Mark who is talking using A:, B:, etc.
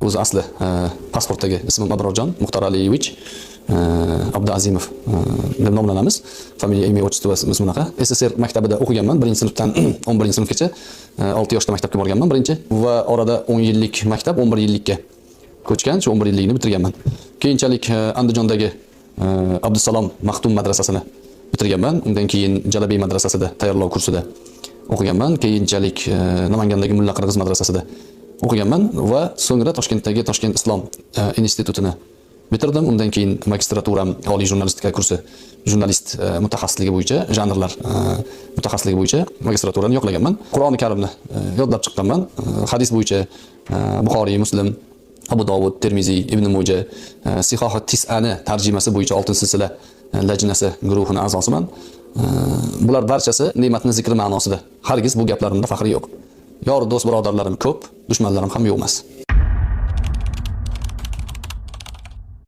A: o'zi asli pasportdagi ismim Abrorjon Muxtor Aliyevich Abduazimov deb nomlanamiz. Familiya, imya, otchествоmiz bunaqa. SSR maktabida o'qiganman. 1-sinfdan 11-sinfgacha 6 yoshda maktabga borganman birinchi va orada 10 yillik maktab 11 yillikka ko'chgan, shu 11 yillikni bitirganman. Keyinchalik Andijondagi Abdusalom Maxtum madrasasini bitirganman. Undan keyin Jalabey madrasasida tayyorlov kursida o'qiganman. Keyinchalik Namangandagi Mulla Qirg'iz madrasasida o'qiganman va so'ngra Toshkentdagi Toshkent Islom institutini bitirdim. Undan keyin magistraturam oliy jurnalistika kursi, jurnalist mutaxassisligi bo'yicha, janrlar mutaxassisligi bo'yicha magistraturani yo'qlaganman. Qur'oni Karimni yodlab chiqqanman. Hadis bo'yicha Buxoriy, Muslim, Abu Dovud, Termiziy, Ibn Moja, Sihohat Tis'ani tarjimasi bo'yicha 6-silsila lajnasi guruhining a'zosiman. Bular barchasi ne'matni zikri ma'nosida. Hargiz bu gaplarimda faxri yo'q. Yor, do'st, birodarlarim ko'p, dushmanlarim ham yo'q emas.